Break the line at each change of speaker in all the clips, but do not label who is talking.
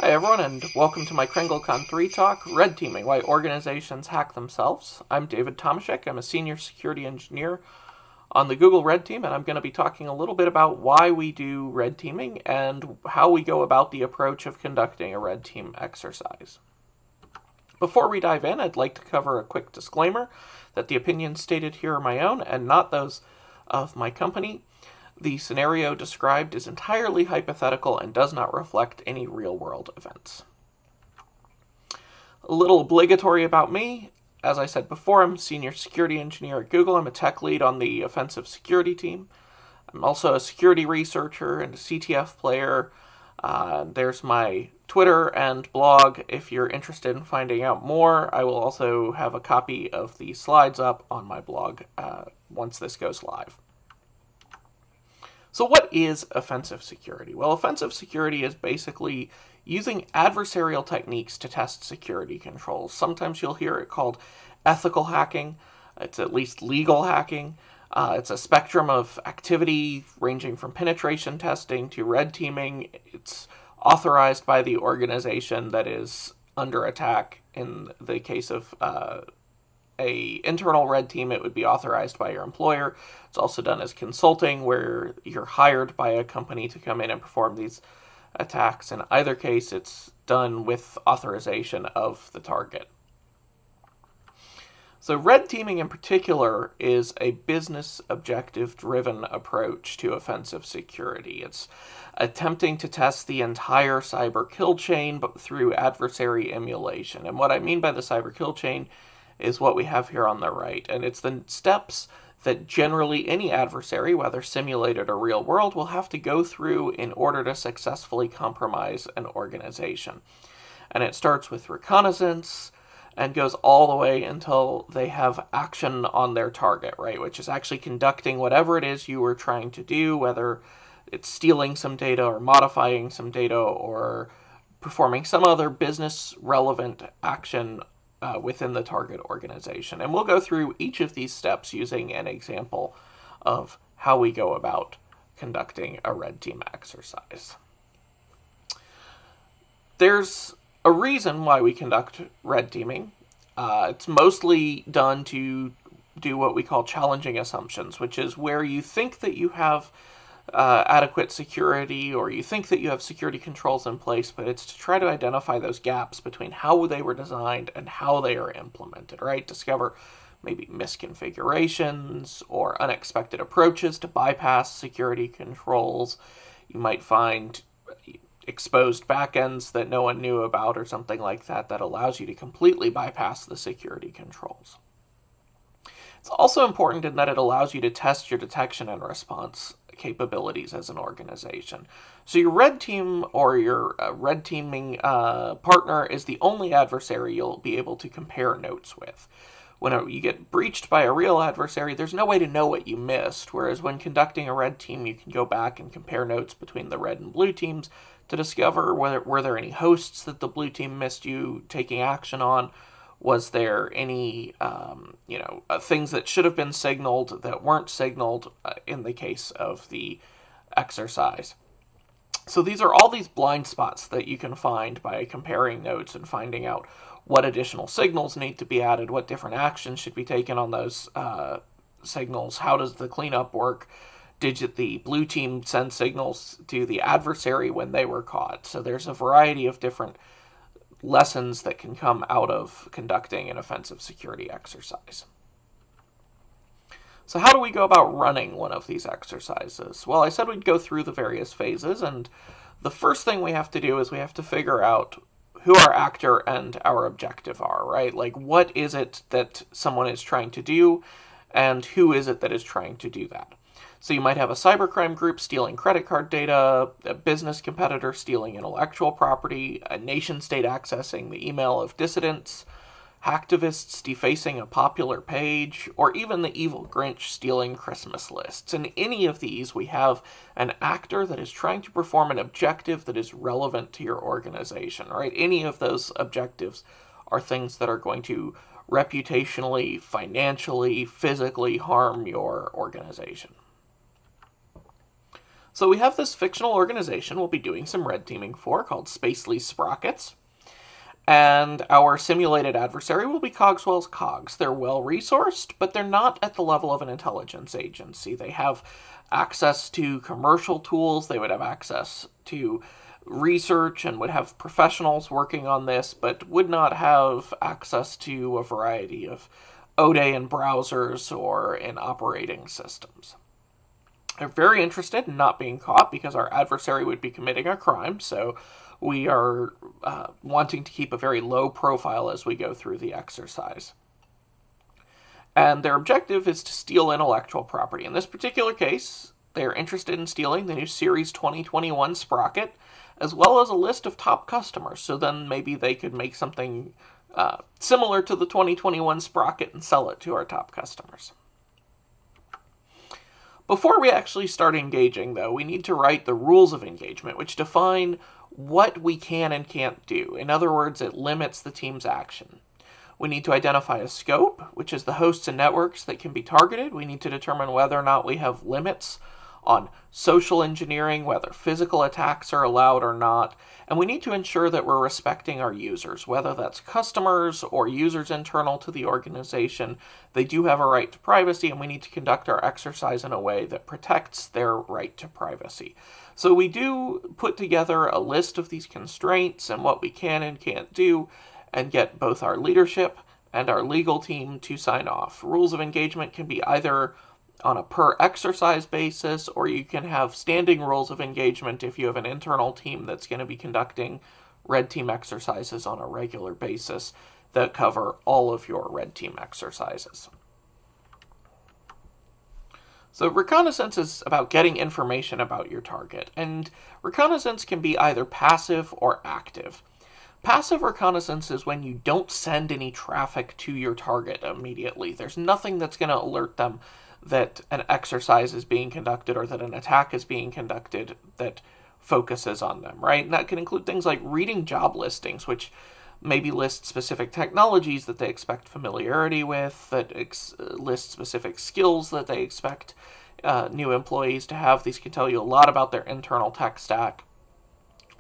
Hi everyone, and welcome to my KringleCon 3 talk, Red Teaming, Why Organizations Hack Themselves. I'm David Tomaschik. I'm a senior security engineer on the Google Red Team, and I'm going to be talking a little bit about why we do red teaming and how we go about the approach of conducting a red team exercise. Before we dive in, I'd like to cover a quick disclaimer that the opinions stated here are my own and not those of my company. The scenario described is entirely hypothetical and does not reflect any real-world events. A little obligatory about me. As I said before, I'm a senior security engineer at Google. I'm a tech lead on the offensive security team. I'm also a security researcher and a CTF player. There's my Twitter and blog if you're interested in finding out more. I will also have a copy of the slides up on my blog once this goes live. So what is offensive security? Well, offensive security is basically using adversarial techniques to test security controls. Sometimes you'll hear it called ethical hacking. It's at least legal hacking. It's a spectrum of activity ranging from penetration testing to red teaming. It's authorized by the organization that is under attack. In the case of a internal red team, it would be authorized by your employer. It's also done as consulting, where you're hired by a company to come in and perform these attacks. In either case, it's done with authorization of the target. So red teaming in particular is a business objective-driven approach to offensive security. It's attempting to test the entire cyber kill chain, but through adversary emulation. And what I mean by the cyber kill chain is what we have here on the right. And it's the steps that generally any adversary, whether simulated or real world, will have to go through in order to successfully compromise an organization. And it starts with reconnaissance and goes all the way until they have action on their target, right? Which is actually conducting whatever it is you were trying to do, whether it's stealing some data or modifying some data or performing some other business relevant action within the target organization. And we'll go through each of these steps using an example of how we go about conducting a red team exercise. There's a reason why we conduct red teaming. It's mostly done to do what we call challenging assumptions, which is where you think that you have adequate security, or you think that you have security controls in place, but it's to try to identify those gaps between how they were designed and how they are implemented, right? Discover maybe misconfigurations or unexpected approaches to bypass security controls. You might find exposed backends that no one knew about or something like that that allows you to completely bypass the security controls. It's also important in that it allows you to test your detection and response capabilities as an organization. So your red team or your red teaming partner is the only adversary you'll be able to compare notes with. When you get breached by a real adversary, there's no way to know what you missed, whereas when conducting a red team, you can go back and compare notes between the red and blue teams to discover were there any hosts that the blue team missed you taking action on. Was there any, things that should have been signaled that weren't signaled in the case of the exercise? So these are all these blind spots that you can find by comparing notes and finding out what additional signals need to be added, what different actions should be taken on those signals, how does the cleanup work, did the blue team send signals to the adversary when they were caught? So there's a variety of different lessons that can come out of conducting an offensive security exercise. So how do we go about running one of these exercises? Well, I said we'd go through the various phases, and the first thing we have to do is we have to figure out who our actor and our objective are, right? Like, what is it that someone is trying to do, and who is it that is trying to do that? So you might have a cybercrime group stealing credit card data, a business competitor stealing intellectual property, a nation-state accessing the email of dissidents, hacktivists defacing a popular page, or even the evil Grinch stealing Christmas lists. In any of these, we have an actor that is trying to perform an objective that is relevant to your organization, right? Any of those objectives are things that are going to reputationally, financially, physically harm your organization. So we have this fictional organization we'll be doing some red teaming for called Sprockets. And our simulated adversary will be Cogswell's Cogs. They're well-resourced, but they're not at the level of an intelligence agency. They have access to commercial tools. They would have access to research and would have professionals working on this, but would not have access to a variety of ODE in browsers or in operating systems. They're very interested in not being caught because our adversary would be committing a crime, so we are wanting to keep a very low profile as we go through the exercise. And their objective is to steal intellectual property. In this particular case, they are interested in stealing the new Series 2021 Sprocket, as well as a list of top customers, so then maybe they could make something similar to the 2021 Sprocket and sell it to our top customers. Before we actually start engaging, though, we need to write the rules of engagement, which define what we can and can't do. In other words, it limits the team's action. We need to identify a scope, which is the hosts and networks that can be targeted. We need to determine whether or not we have limits on social engineering, whether physical attacks are allowed or not, and we need to ensure that we're respecting our users, whether that's customers or users internal to the organization. They do have a right to privacy, and we need to conduct our exercise in a way that protects their right to privacy. So we do put together a list of these constraints and what we can and can't do, and get both our leadership and our legal team to sign off. Rules of engagement can be either on a per exercise basis, or you can have standing rules of engagement if you have an internal team that's going to be conducting red team exercises on a regular basis that cover all of your red team exercises. So reconnaissance is about getting information about your target, and reconnaissance can be either passive or active. Passive reconnaissance is when you don't send any traffic to your target immediately. There's nothing that's going to alert them that an exercise is being conducted or that an attack is being conducted that focuses on them, right? And that can include things like reading job listings, which maybe list specific technologies that they expect familiarity with, that list specific skills that they expect new employees to have. These can tell you a lot about their internal tech stack.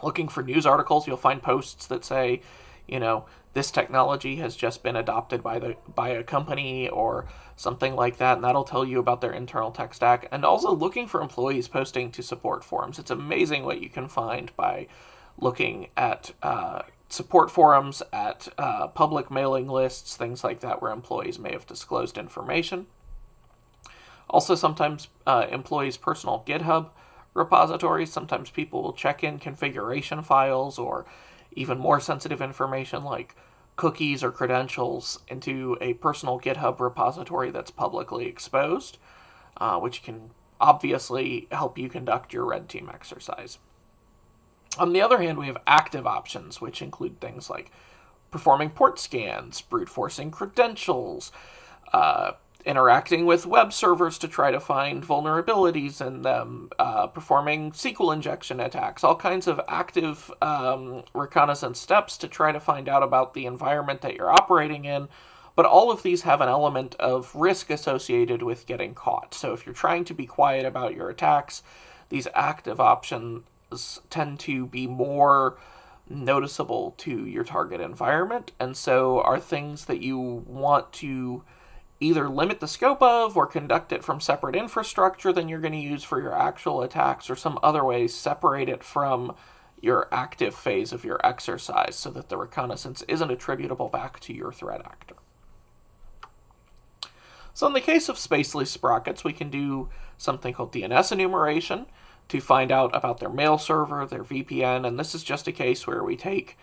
Looking for news articles, you'll find posts that say, you know, this technology has just been adopted by a company or something like that, and that'll tell you about their internal tech stack. And also looking for employees posting to support forums. It's amazing what you can find by looking at support forums, at public mailing lists, things like that, where employees may have disclosed information. Also, sometimes employees' personal GitHub repositories. Sometimes people will check in configuration files or even more sensitive information like cookies or credentials into a personal GitHub repository that's publicly exposed, which can obviously help you conduct your red team exercise. On the other hand, we have active options, which include things like performing port scans, brute forcing credentials, interacting with web servers to try to find vulnerabilities in them, performing SQL injection attacks, all kinds of active reconnaissance steps to try to find out about the environment that you're operating in. But all of these have an element of risk associated with getting caught. So if you're trying to be quiet about your attacks, these active options tend to be more noticeable to your target environment, and so are things that you want to either limit the scope of or conduct it from separate infrastructure than you're going to use for your actual attacks, or some other ways separate it from your active phase of your exercise so that the reconnaissance isn't attributable back to your threat actor. So in the case of Sprockets, we can do something called DNS enumeration to find out about their mail server, their VPN, and this is just a case where we take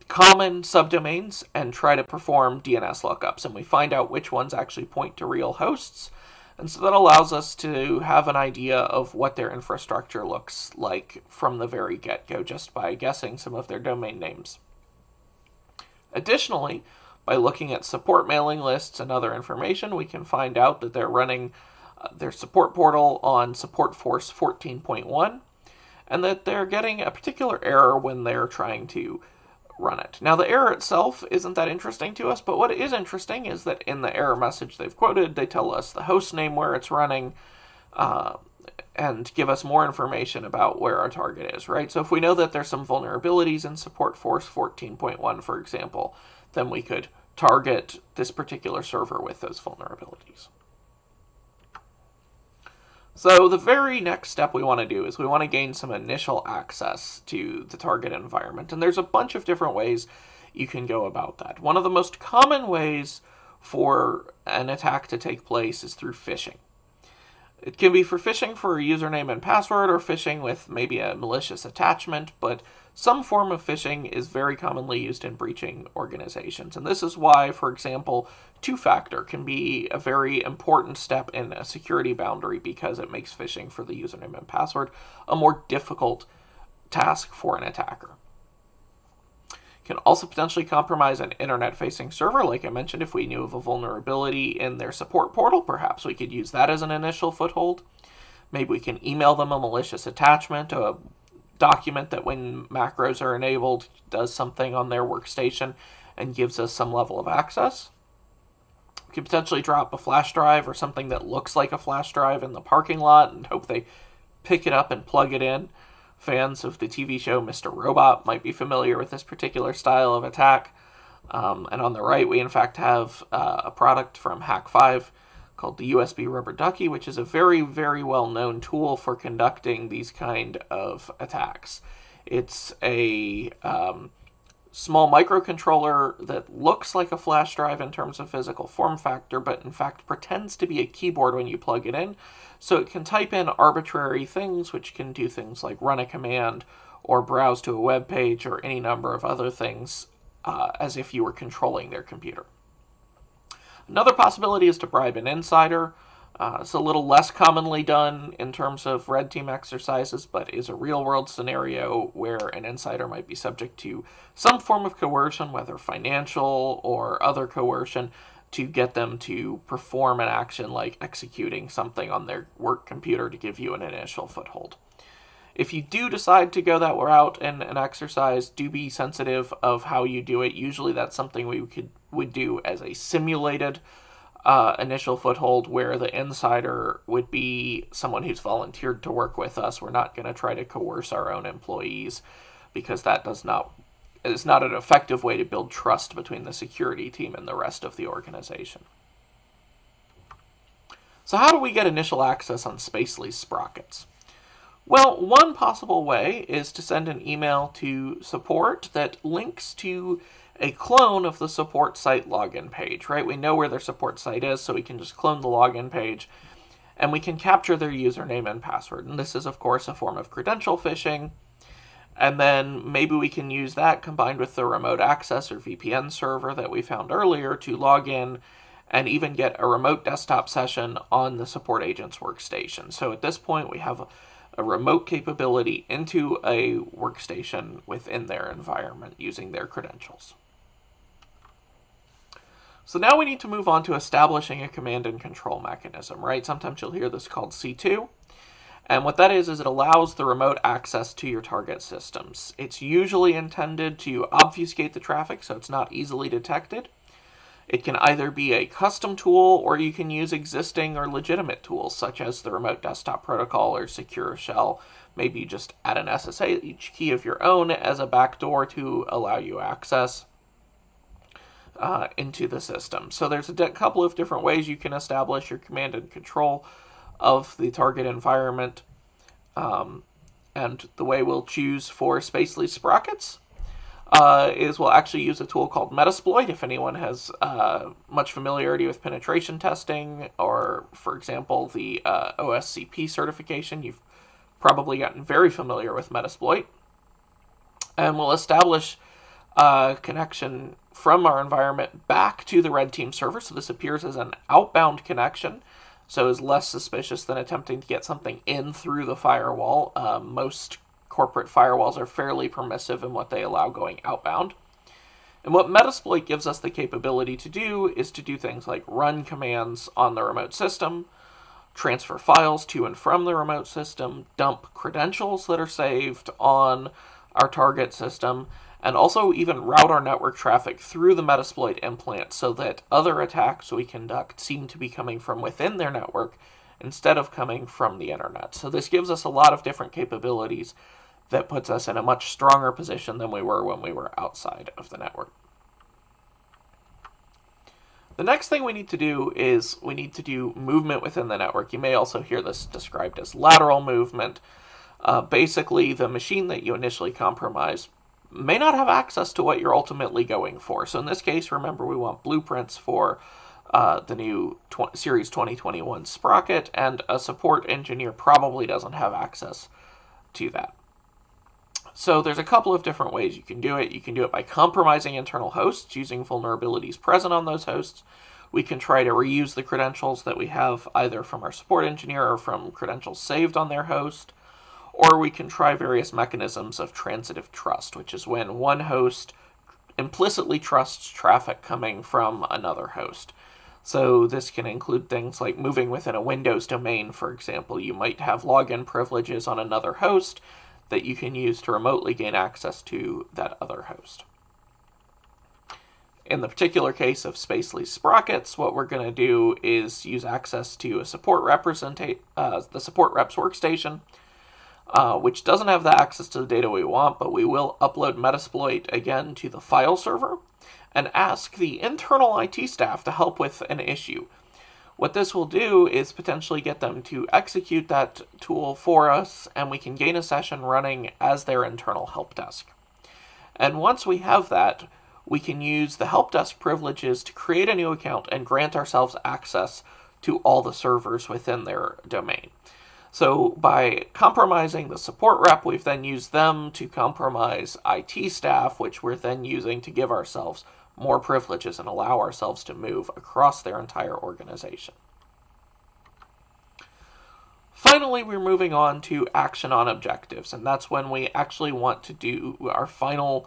common subdomains and try to perform DNS lookups, and we find out which ones actually point to real hosts, and so that allows us to have an idea of what their infrastructure looks like from the very get-go just by guessing some of their domain names. Additionally, by looking at support mailing lists and other information, we can find out that they're running their support portal on support force 14.1, and that they're getting a particular error when they're trying to run it. Now, the error itself isn't that interesting to us, but what is interesting is that in the error message they've quoted, they tell us the host name where it's running, and give us more information about where our target is, right? So if we know that there's some vulnerabilities in support force 14.1, for example, then we could target this particular server with those vulnerabilities. So the very next step we want to do is we want to gain some initial access to the target environment. And there's a bunch of different ways you can go about that. One of the most common ways for an attack to take place is through phishing. It can be for phishing for a username and password, or phishing with maybe a malicious attachment, but some form of phishing is very commonly used in breaching organizations. And this is why, for example, two-factor can be a very important step in a security boundary, because it makes phishing for the username and password a more difficult task for an attacker. Can also potentially compromise an internet-facing server. Like I mentioned, if we knew of a vulnerability in their support portal, perhaps we could use that as an initial foothold. Maybe we can email them a malicious attachment, a document that when macros are enabled does something on their workstation and gives us some level of access. We could potentially drop a flash drive or something that looks like a flash drive in the parking lot and hope they pick it up and plug it in. Fans of the TV show Mr. Robot might be familiar with this particular style of attack. And on the right, we in fact have a product from Hack5 called the USB Rubber Ducky, which is a very, very well-known tool for conducting these kind of attacks. It's a small microcontroller that looks like a flash drive in terms of physical form factor, but in fact pretends to be a keyboard when you plug it in. So it can type in arbitrary things, which can do things like run a command or browse to a web page or any number of other things as if you were controlling their computer. Another possibility is to bribe an insider. It's a little less commonly done in terms of red team exercises, but is a real-world scenario where an insider might be subject to some form of coercion, whether financial or other coercion, to get them to perform an action like executing something on their work computer to give you an initial foothold. If you do decide to go that route in an exercise, do be sensitive of how you do it. Usually that's something we would do as a simulated initial foothold, where the insider would be someone who's volunteered to work with us. We're not going to try to coerce our own employees, because that is not an effective way to build trust between the security team and the rest of the organization. So how do we get initial access on Spacely's Sprockets? Well, one possible way is to send an email to support that links to a clone of the support site login page, right? We know where their support site is, so we can just clone the login page, and we can capture their username and password. And this is, of course, a form of credential phishing. And then maybe we can use that combined with the remote access or VPN server that we found earlier to log in and even get a remote desktop session on the support agent's workstation. So at this point, we have a remote capability into a workstation within their environment using their credentials. So now we need to move on to establishing a command and control mechanism, right? Sometimes you'll hear this called C2. And what that is it allows the remote access to your target systems. It's usually intended to obfuscate the traffic so it's not easily detected. It can either be a custom tool, or you can use existing or legitimate tools such as the Remote Desktop Protocol or Secure Shell. Maybe you just add an SSH key of your own as a backdoor to allow you access into the system. So there's a couple of different ways you can establish your command and control of the target environment. And the way we'll choose for Spacely's Sprockets is we'll actually use a tool called Metasploit. If anyone has much familiarity with penetration testing, or, for example, the OSCP certification, you've probably gotten very familiar with Metasploit. And we'll establish a connection from our environment back to the red team server. So this appears as an outbound connection, so is less suspicious than attempting to get something in through the firewall. Most corporate firewalls are fairly permissive in what they allow going outbound. And what Metasploit gives us the capability to do is to do things like run commands on the remote system, transfer files to and from the remote system, dump credentials that are saved on our target system, and also even route our network traffic through the Metasploit implant so that other attacks we conduct seem to be coming from within their network instead of coming from the internet. So this gives us a lot of different capabilities that puts us in a much stronger position than we were when we were outside of the network. The next thing we need to do is we need to do movement within the network. You may also hear this described as lateral movement. Basically, the machine that you initially compromise may not have access to what you're ultimately going for. So in this case, remember, we want blueprints for the new Series 2021 Sprocket, and a support engineer probably doesn't have access to that. So there's a couple of different ways you can do it. You can do it by compromising internal hosts, using vulnerabilities present on those hosts. We can try to reuse the credentials that we have either from our support engineer or from credentials saved on their host. Or we can try various mechanisms of transitive trust, which is when one host implicitly trusts traffic coming from another host. So this can include things like moving within a Windows domain, for example. You might have login privileges on another host that you can use to remotely gain access to that other host. In the particular case of Sprockets, what we're going to do is use access to a support the support rep's workstation, which doesn't have the access to the data we want, but we will upload Metasploit again to the file server and ask the internal IT staff to help with an issue. What this will do is potentially get them to execute that tool for us, and we can gain a session running as their internal help desk. And once we have that, we can use the help desk privileges to create a new account and grant ourselves access to all the servers within their domain. So by compromising the support rep, we've then used them to compromise IT staff, which we're then using to give ourselves more privileges and allow ourselves to move across their entire organization. Finally, we're moving on to action on objectives, and that's when we actually want to do our final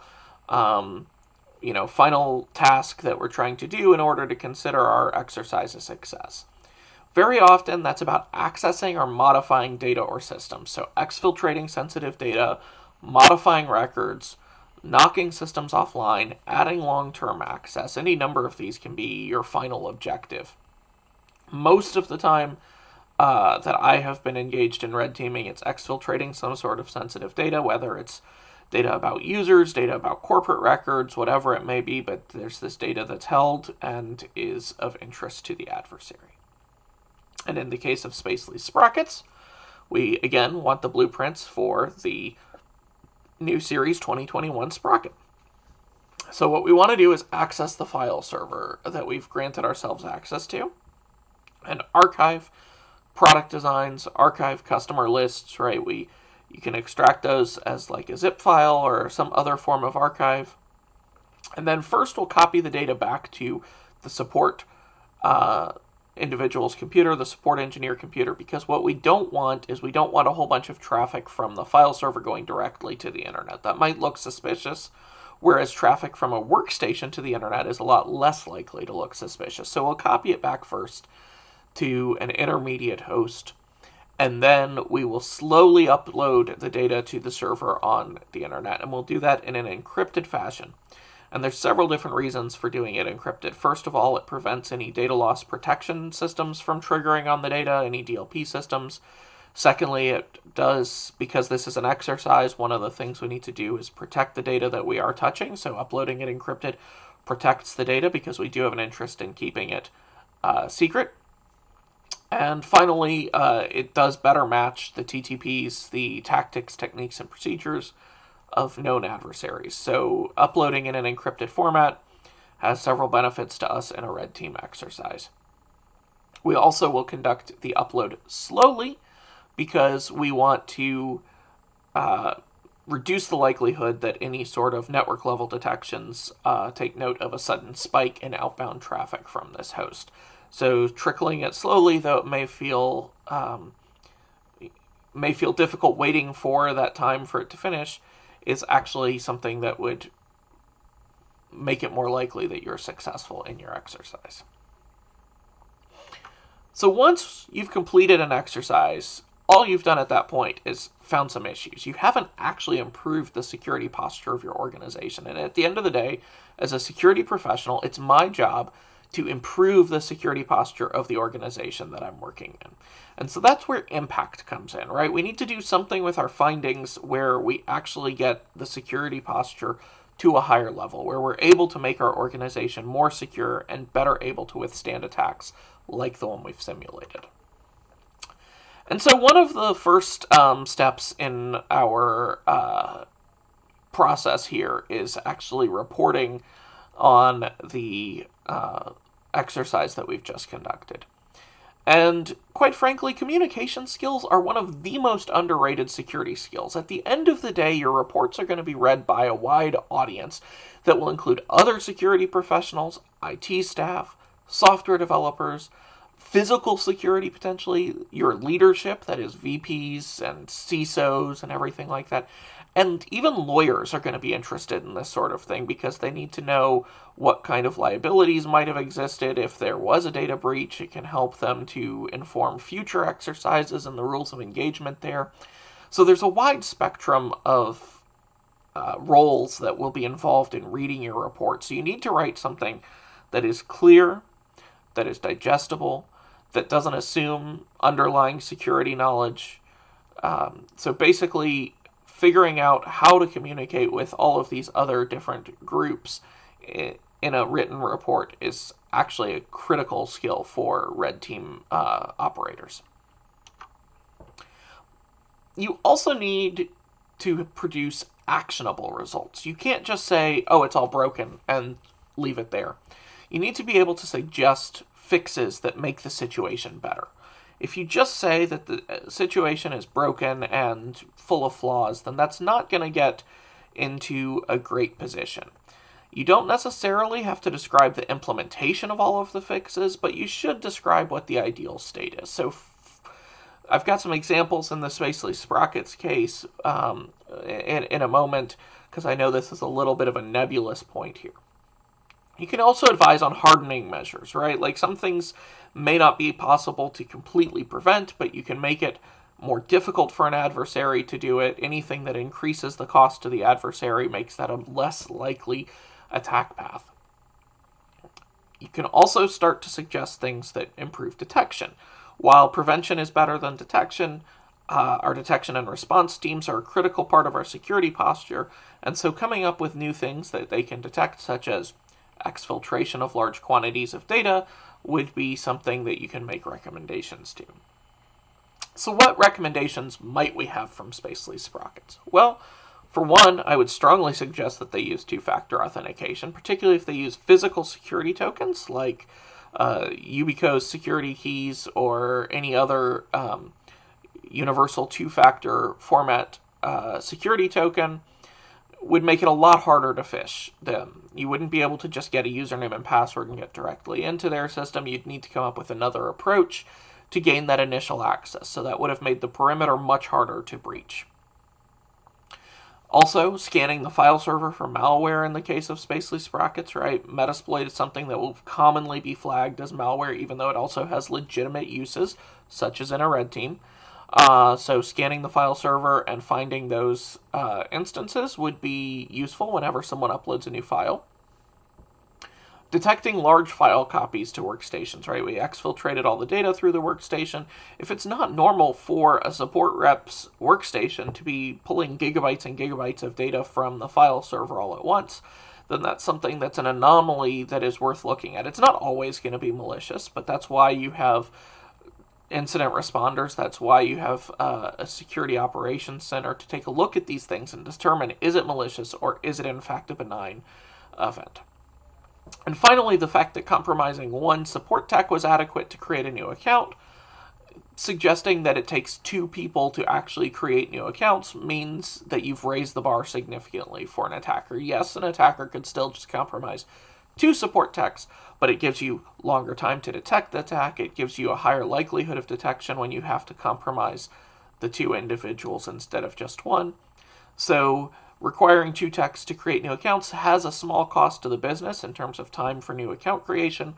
task that we're trying to do in order to consider our exercise a success. Very often, that's about accessing or modifying data or systems. So exfiltrating sensitive data, modifying records, knocking systems offline, adding long-term access. Any number of these can be your final objective. Most of the time that I have been engaged in red teaming, it's exfiltrating some sort of sensitive data, whether it's data about users, data about corporate records, whatever it may be, but there's this data that's held and is of interest to the adversary. And in the case of Sprockets, we again want the blueprints for the new Series 2021 Sprocket. So what we want to do is access the file server that we've granted ourselves access to and archive product designs, archive customer lists, right? You can extract those as like a zip file or some other form of archive. And then first we'll copy the data back to the support individual's computer, the support engineer computer, because what we don't want is we don't want a whole bunch of traffic from the file server going directly to the internet. That might look suspicious, whereas traffic from a workstation to the internet is a lot less likely to look suspicious. So we'll copy it back first to an intermediate host, and then we will slowly upload the data to the server on the internet, and we'll do that in an encrypted fashion. And there's several different reasons for doing it encrypted. First of all, it prevents any data loss protection systems from triggering on the data, any DLP systems. Secondly, it does, because this is an exercise, one of the things we need to do is protect the data that we are touching. So uploading it encrypted protects the data because we do have an interest in keeping it secret. And finally, it does better match the TTPs, the tactics, techniques, and procedures of known adversaries. So uploading in an encrypted format has several benefits to us in a red team exercise. We also will conduct the upload slowly because we want to reduce the likelihood that any sort of network level detections take note of a sudden spike in outbound traffic from this host. So trickling it slowly, though it may feel difficult waiting for that time for it to finish, is actually something that would make it more likely that you're successful in your exercise. So once you've completed an exercise, all you've done at that point is found some issues. You haven't actually improved the security posture of your organization. And at the end of the day, as a security professional, it's my job to improve the security posture of the organization that I'm working in. And so that's where impact comes in, right? We need to do something with our findings where we actually get the security posture to a higher level, where we're able to make our organization more secure and better able to withstand attacks like the one we've simulated. And so one of the first steps in our process here is actually reporting on the exercise that we've just conducted. And quite frankly, communication skills are one of the most underrated security skills. At the end of the day, your reports are going to be read by a wide audience that will include other security professionals, IT staff, software developers, physical security potentially, your leadership, that is VPs and CISOs and everything like that. And even lawyers are going to be interested in this sort of thing because they need to know what kind of liabilities might have existed. If there was a data breach, it can help them to inform future exercises and the rules of engagement there. So there's a wide spectrum of roles that will be involved in reading your report. So you need to write something that is clear, that is digestible, that doesn't assume underlying security knowledge. So basically, figuring out how to communicate with all of these other different groups in a written report is actually a critical skill for red team operators. You also need to produce actionable results. You can't just say, oh, it's all broken, and leave it there. You need to be able to suggest fixes that make the situation better. If you just say that the situation is broken and full of flaws, then that's not going to get into a great position. You don't necessarily have to describe the implementation of all of the fixes, but you should describe what the ideal state is. So I've got some examples in the Sprockets case in a moment, because I know this is a little bit of a nebulous point here. You can also advise on hardening measures, right? Like some things may not be possible to completely prevent, but you can make it more difficult for an adversary to do it. Anything that increases the cost to the adversary makes that a less likely attack path. You can also start to suggest things that improve detection. While prevention is better than detection, our detection and response teams are a critical part of our security posture, and so coming up with new things that they can detect, such as exfiltration of large quantities of data, would be something that you can make recommendations to. So what recommendations might we have from Sprockets? Well, for one, I would strongly suggest that they use two-factor authentication, particularly if they use physical security tokens like Ubiquitous security keys or any other universal two-factor format security token. Would make it a lot harder to phish them. You wouldn't be able to just get a username and password and get directly into their system. You'd need to come up with another approach to gain that initial access. So that would have made the perimeter much harder to breach. Also, scanning the file server for malware in the case of Sprockets, right? Metasploit is something that will commonly be flagged as malware, even though it also has legitimate uses, such as in a red team. So scanning the file server and finding those instances would be useful whenever someone uploads a new file. Detecting large file copies to workstations, right? We exfiltrated all the data through the workstation. If it's not normal for a support rep's workstation to be pulling gigabytes and gigabytes of data from the file server all at once, then that's something that's an anomaly that is worth looking at. It's not always going to be malicious, but that's why you have incident responders. That's why you have a security operations center to take a look at these things and determine, is it malicious or is it in fact a benign event. And finally, the fact that compromising one support tech was adequate to create a new account, suggesting that it takes two people to actually create new accounts, means that you've raised the bar significantly for an attacker. Yes, an attacker could still just compromise two support techs, but it gives you longer time to detect the attack. It gives you a higher likelihood of detection when you have to compromise the two individuals instead of just one. So requiring two techs to create new accounts has a small cost to the business in terms of time for new account creation,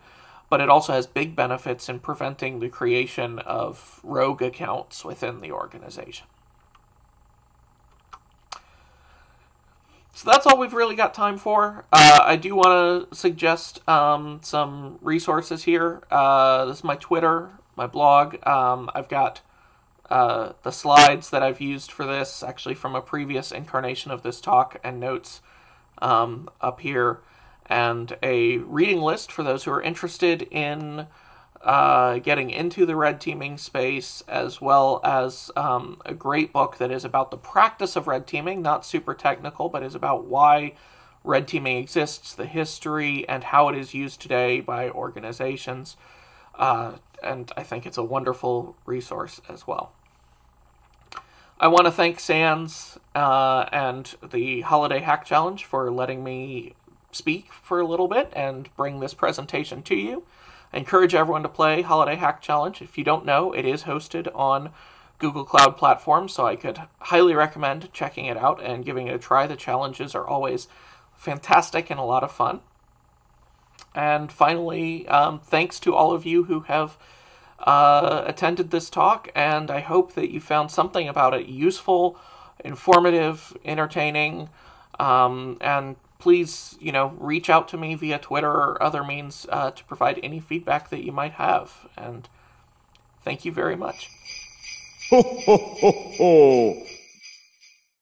but it also has big benefits in preventing the creation of rogue accounts within the organization. So that's all we've really got time for. I do want to suggest some resources here. This is my Twitter, my blog. I've got the slides that I've used for this, actually from a previous incarnation of this talk, and notes up here, and a reading list for those who are interested in getting into the red teaming space, as well as a great book that is about the practice of red teaming, not super technical, but is about why red teaming exists, the history, and how it is used today by organizations. And I think it's a wonderful resource as well. I want to thank Sans and the Holiday Hack Challenge for letting me speak for a little bit and bring this presentation to you. I encourage everyone to play Holiday Hack Challenge. If you don't know, it is hosted on Google Cloud Platform, so I could highly recommend checking it out and giving it a try. The challenges are always fantastic and a lot of fun. And finally, thanks to all of you who have attended this talk, and I hope that you found something about it useful, informative, entertaining, and please, reach out to me via Twitter or other means to provide any feedback that you might have. And thank you very much.
Ho, ho, ho, ho.